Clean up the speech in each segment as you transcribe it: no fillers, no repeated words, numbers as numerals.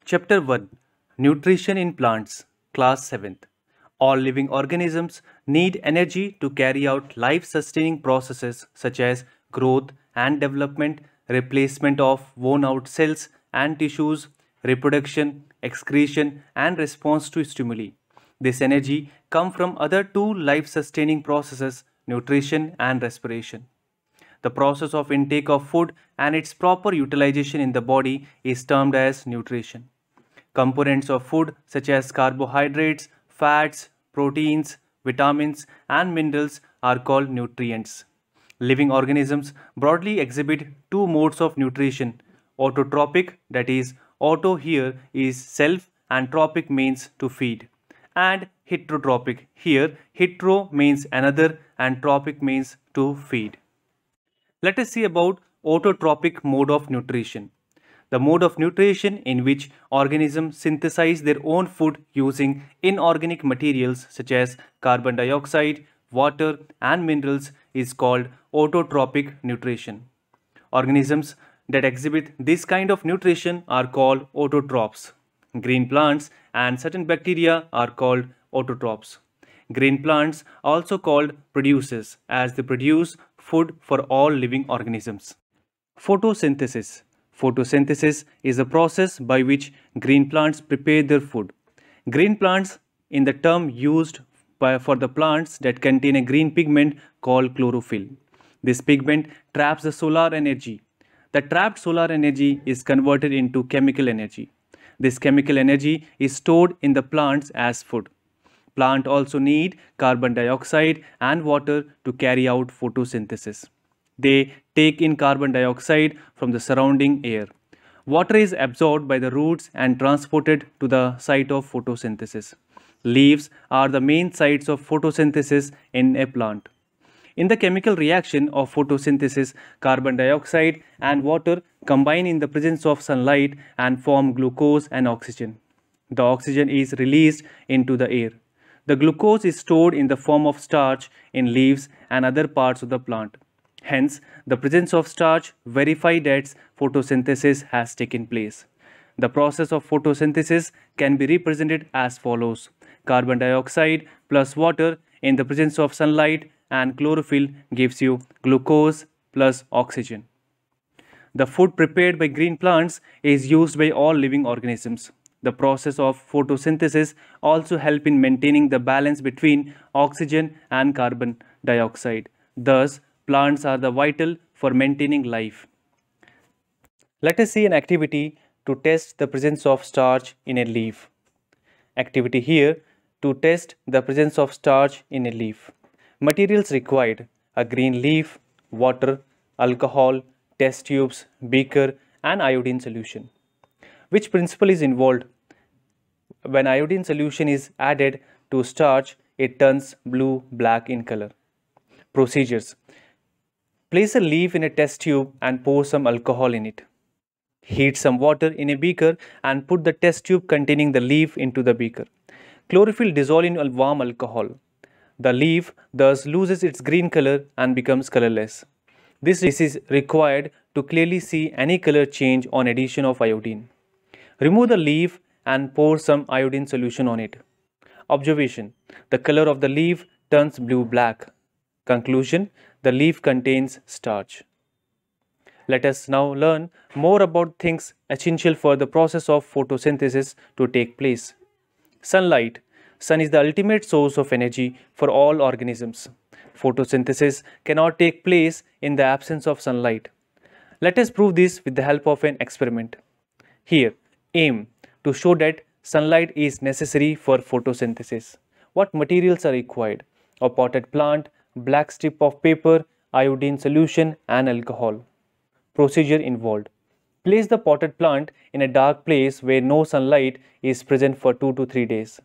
Chapter 1 Nutrition in Plants, Class 7th. All living organisms need energy to carry out life sustaining processes such as growth and development, replacement of worn out cells and tissues, reproduction, excretion, and response to stimuli. This energy comes from other two life sustaining processes, nutrition and respiration. The process of intake of food and its proper utilization in the body is termed as nutrition. Components of food such as carbohydrates, fats, proteins, vitamins, and minerals are called nutrients. Living organisms broadly exhibit two modes of nutrition: autotrophic, that is, auto here is self, and trophic means to feed, and heterotrophic, here hetero means another, and trophic means to feed. Let us see about autotrophic mode of nutrition. The mode of nutrition in which organisms synthesize their own food using inorganic materials such as carbon dioxide, water, and minerals is called autotrophic nutrition. Organisms that exhibit this kind of nutrition are called autotrophs. Green plants and certain bacteria are called autotrophs. Green plants are also called producers as they produce food for all living organisms. Photosynthesis. Photosynthesis is a process by which green plants prepare their food. Green plants in the term used for the plants that contain a green pigment called chlorophyll. This pigment traps the solar energy. The trapped solar energy is converted into chemical energy. This chemical energy is stored in the plants as food. Plants also need carbon dioxide and water to carry out photosynthesis. They take in carbon dioxide from the surrounding air. Water is absorbed by the roots and transported to the site of photosynthesis. Leaves are the main sites of photosynthesis in a plant. In the chemical reaction of photosynthesis, carbon dioxide and water combine in the presence of sunlight and form glucose and oxygen. The oxygen is released into the air. The glucose is stored in the form of starch in leaves and other parts of the plant. Hence, the presence of starch verifies that photosynthesis has taken place. The process of photosynthesis can be represented as follows: carbon dioxide plus water in the presence of sunlight and chlorophyll gives you glucose plus oxygen. The food prepared by green plants is used by all living organisms. The process of photosynthesis also helps in maintaining the balance between oxygen and carbon dioxide. Thus, plants are the vital for maintaining life. Let us see an activity to test the presence of starch in a leaf. Activity here to test the presence of starch in a leaf. Materials required: a green leaf, water, alcohol, test tubes, beaker, and iodine solution. Which principle is involved? When iodine solution is added to starch, it turns blue-black in color. Procedures: place a leaf in a test tube and pour some alcohol in it. Heat some water in a beaker and put the test tube containing the leaf into the beaker. Chlorophyll dissolve in a warm alcohol. The leaf thus loses its green color and becomes colorless. This is required to clearly see any color change on addition of iodine. Remove the leaf and pour some iodine solution on it. Observation: the color of the leaf turns blue-black. Conclusion: the leaf contains starch. Let us now learn more about things essential for the process of photosynthesis to take place. Sunlight. Sun is the ultimate source of energy for all organisms. Photosynthesis cannot take place in the absence of sunlight. Let us prove this with the help of an experiment. Here, aim to show that sunlight is necessary for photosynthesis. What materials are required? A potted plant, black strip of paper, iodine solution, and alcohol. Procedure involved: place the potted plant in a dark place where no sunlight is present for 2 to 3 days.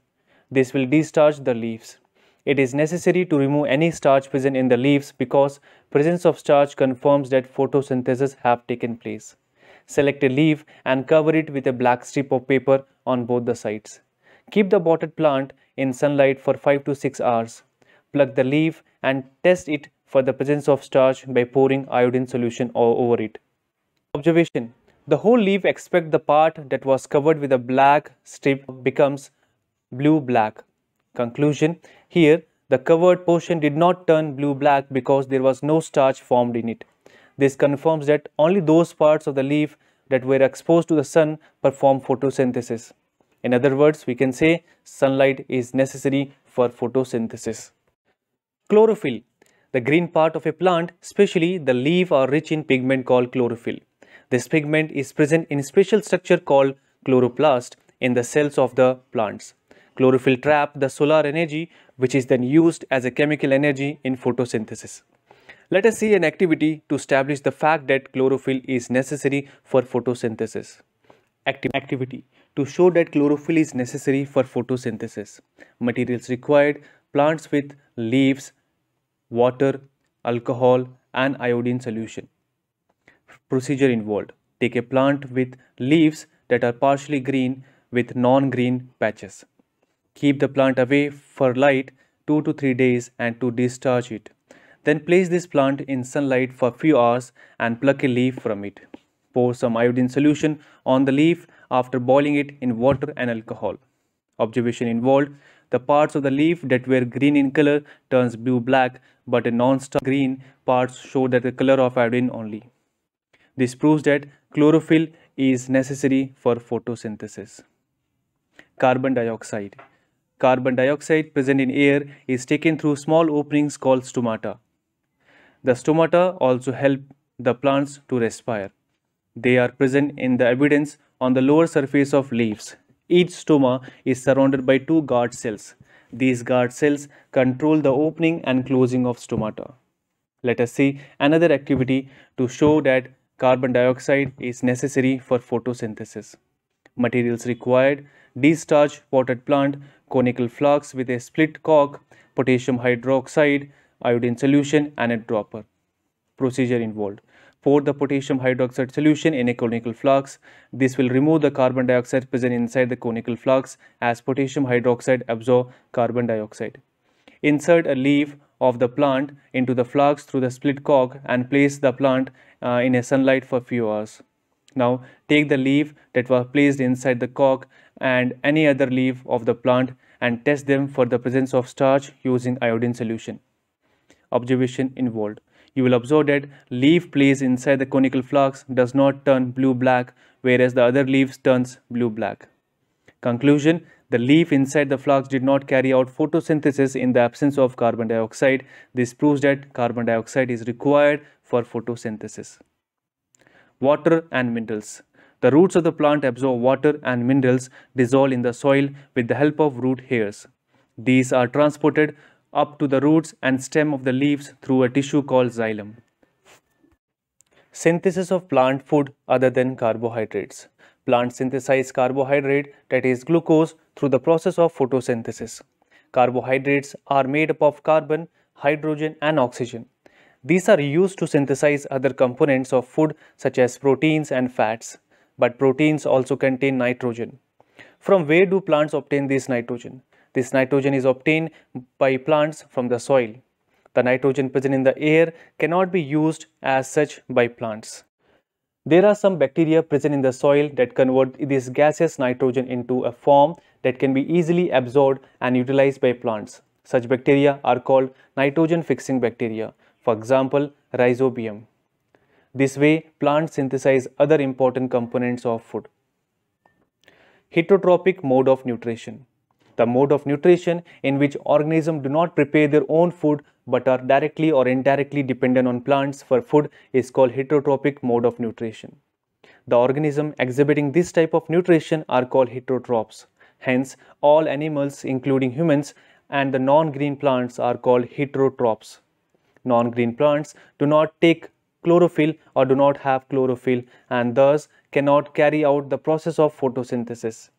This will destarch the leaves. It is necessary to remove any starch present in the leaves because presence of starch confirms that photosynthesis have taken place. Select a leaf and cover it with a black strip of paper on both the sides. Keep the potted plant in sunlight for 5 to 6 hours. Pluck the leaf and test it for the presence of starch by pouring iodine solution over it. Observation: The whole leaf except the part that was covered with a black strip becomes blue-black. Conclusion: here, the covered portion did not turn blue-black because there was no starch formed in it. This confirms that only those parts of the leaf that were exposed to the sun perform photosynthesis. In other words, we can say sunlight is necessary for photosynthesis. Chlorophyll. The green part of a plant, especially the leaf, are rich in pigment called chlorophyll. This pigment is present in a special structure called chloroplast in the cells of the plants. Chlorophyll trap the solar energy, which is then used as a chemical energy in photosynthesis. Let us see an activity to establish the fact that chlorophyll is necessary for photosynthesis. Activity to show that chlorophyll is necessary for photosynthesis. Materials required: plants with leaves, water, alcohol, and iodine solution. Procedure involved: take a plant with leaves that are partially green with non-green patches. Keep the plant away for light 2 to 3 days and to discharge it. Then place this plant in sunlight for a few hours and pluck a leaf from it. Pour some iodine solution on the leaf after boiling it in water and alcohol. Observation involved: the parts of the leaf that were green in color turns blue-black, but a non-star green parts show that the color of iodine only. This proves that chlorophyll is necessary for photosynthesis. Carbon dioxide. Carbon dioxide present in air is taken through small openings called stomata. The stomata also help the plants to respire. They are present in the evidence on the lower surface of leaves. Each stoma is surrounded by 2 guard cells. These guard cells control the opening and closing of stomata. Let us see another activity to show that carbon dioxide is necessary for photosynthesis. Materials required: discharge potted plant, conical flask with a split cork, potassium hydroxide, iodine solution, and a dropper. Procedure involved: pour the potassium hydroxide solution in a conical flask. This will remove the carbon dioxide present inside the conical flask as potassium hydroxide absorbs carbon dioxide. Insert a leaf of the plant into the flask through the split cork and place the plant in a sunlight for a few hours. Now take the leaf that was placed inside the cork and any other leaf of the plant and test them for the presence of starch using iodine solution. Observation involved: you will observe that leaf placed inside the conical flask does not turn blue-black, whereas the other leaf turns blue-black. Conclusion: the leaf inside the flask did not carry out photosynthesis in the absence of carbon dioxide. This proves that carbon dioxide is required for photosynthesis. Water and minerals. The roots of the plant absorb water and minerals dissolved in the soil with the help of root hairs. These are transported up to the roots and stem of the leaves through a tissue called xylem. Synthesis of plant food other than carbohydrates. Plants synthesize carbohydrate, that is glucose, through the process of photosynthesis. Carbohydrates are made up of carbon, hydrogen, and oxygen. These are used to synthesize other components of food such as proteins and fats. But proteins also contain nitrogen. From where do plants obtain this nitrogen? This nitrogen is obtained by plants from the soil. The nitrogen present in the air cannot be used as such by plants. There are some bacteria present in the soil that convert this gaseous nitrogen into a form that can be easily absorbed and utilized by plants. Such bacteria are called nitrogen-fixing bacteria, for example, rhizobium. This way, plants synthesize other important components of food. Heterotrophic mode of nutrition. The mode of nutrition in which organisms do not prepare their own food but are directly or indirectly dependent on plants for food is called heterotrophic mode of nutrition. The organisms exhibiting this type of nutrition are called heterotrophs. Hence, all animals, including humans, and the non-green plants are called heterotrophs. Non-green plants do not take chlorophyll or do not have chlorophyll and thus cannot carry out the process of photosynthesis.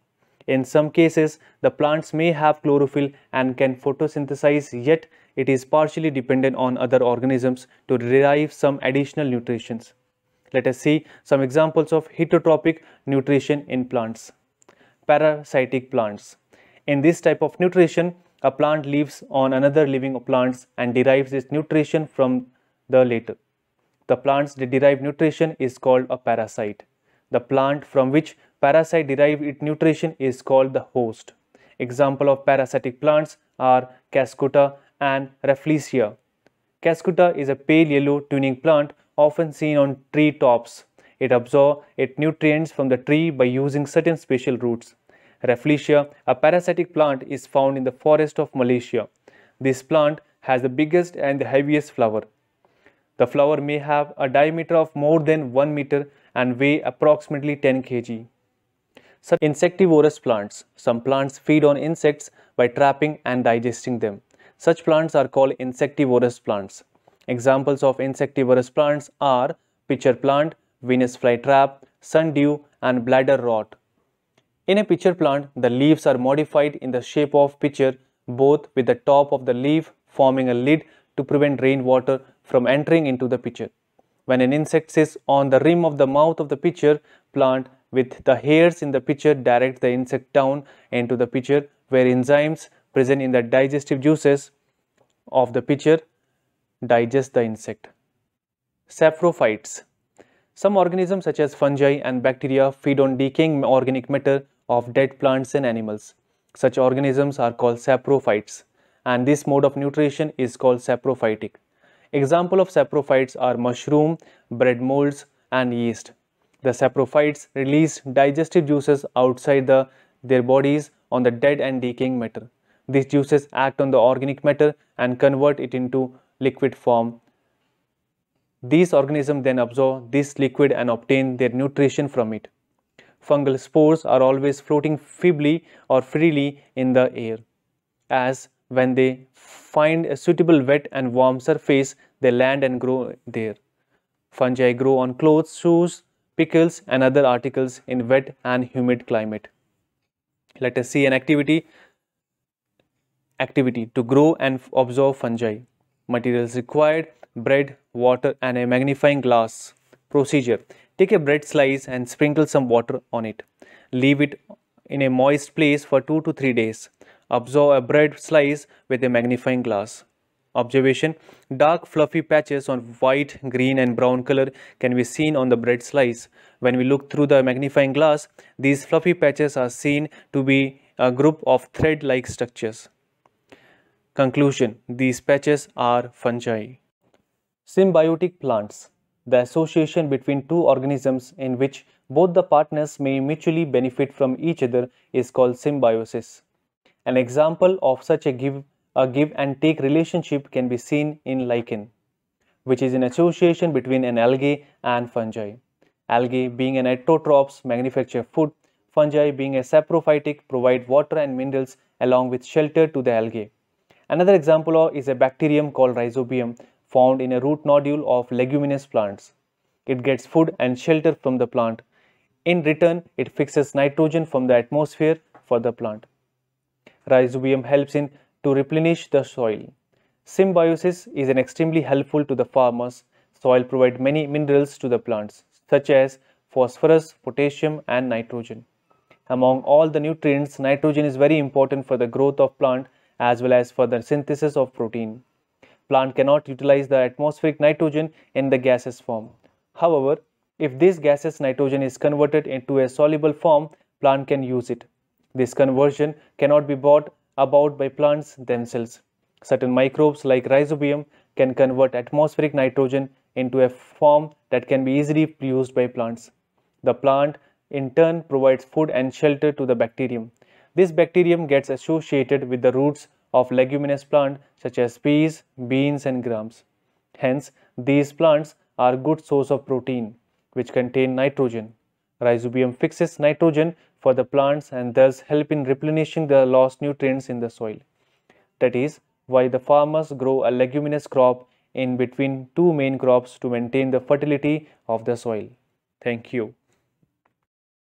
In some cases, the plants may have chlorophyll and can photosynthesize, yet it is partially dependent on other organisms to derive some additional nutrition. Let us see some examples of heterotrophic nutrition in plants. Parasitic plants. In this type of nutrition, a plant lives on another living plants and derives its nutrition from the latter. The plants that derive nutrition is called a parasite. The plant from which parasite derive its nutrition is called the host. Example of parasitic plants are Cascota and Rafflesia. Cascota is a pale yellow tuning plant often seen on tree tops. It absorbs its nutrients from the tree by using certain special roots. Rafflesia, a parasitic plant, is found in the forest of Malaysia. This plant has the biggest and the heaviest flower. The flower may have a diameter of more than 1 meter and weigh approximately 10 kg. Some insectivorous plants. Some plants feed on insects by trapping and digesting them. Such plants are called insectivorous plants. Examples of insectivorous plants are pitcher plant, Venus flytrap, sundew, and bladder rot. In a pitcher plant, the leaves are modified in the shape of pitcher, both with the top of the leaf forming a lid to prevent rainwater from entering into the pitcher. When an insect sits on the rim of the mouth of the pitcher plant, with the hairs in the pitcher direct the insect down into the pitcher, where enzymes present in the digestive juices of the pitcher digest the insect. Saprophytes. Some organisms such as fungi and bacteria feed on decaying organic matter of dead plants and animals. Such organisms are called saprophytes, and this mode of nutrition is called saprophytic. Example of saprophytes are mushroom, bread molds, and yeast. The saprophytes release digestive juices outside their bodies on the dead and decaying matter. These juices act on the organic matter and convert it into liquid form. These organisms then absorb this liquid and obtain their nutrition from it. Fungal spores are always floating feebly or freely in the air, as when they find a suitable wet and warm surface, they land and grow there. Fungi grow on clothes, shoes, pickles, and other articles in wet and humid climate. Let us see an activity to grow and observe fungi. Materials required: bread, water, and a magnifying glass. Procedure: take a bread slice and sprinkle some water on it. Leave it in a moist place for 2 to 3 days. Observe a bread slice with a magnifying glass. Observation: dark fluffy patches on white, green, and brown color can be seen on the bread slice. When we look through the magnifying glass, these fluffy patches are seen to be a group of thread-like structures. Conclusion: these patches are fungi. Symbiotic plants. The association between two organisms in which both the partners may mutually benefit from each other is called symbiosis. An example of such a give and take relationship can be seen in lichen, which is an association between an algae and fungi. Algae, being an heterotrophs, manufacture food. Fungi, being a saprophytic, provide water and minerals along with shelter to the algae. Another example is a bacterium called Rhizobium, found in a root nodule of leguminous plants. It gets food and shelter from the plant. In return, it fixes nitrogen from the atmosphere for the plant. Rhizobium helps to replenish the soil. Symbiosis is extremely helpful to the farmers. Soil provides many minerals to the plants, such as phosphorus, potassium, and nitrogen. Among all the nutrients, nitrogen is very important for the growth of plant as well as for the synthesis of protein. Plant cannot utilize the atmospheric nitrogen in the gaseous form. However, if this gaseous nitrogen is converted into a soluble form, plant can use it. This conversion cannot be brought about by plants themselves. Certain microbes like Rhizobium can convert atmospheric nitrogen into a form that can be easily used by plants. The plant in turn provides food and shelter to the bacterium. This bacterium gets associated with the roots of leguminous plants such as peas, beans, and grams. Hence, these plants are a good source of protein, which contain nitrogen. Rhizobium fixes nitrogen for the plants and thus help in replenishing the lost nutrients in the soil. That is why the farmers grow a leguminous crop in between two main crops to maintain the fertility of the soil. Thank you.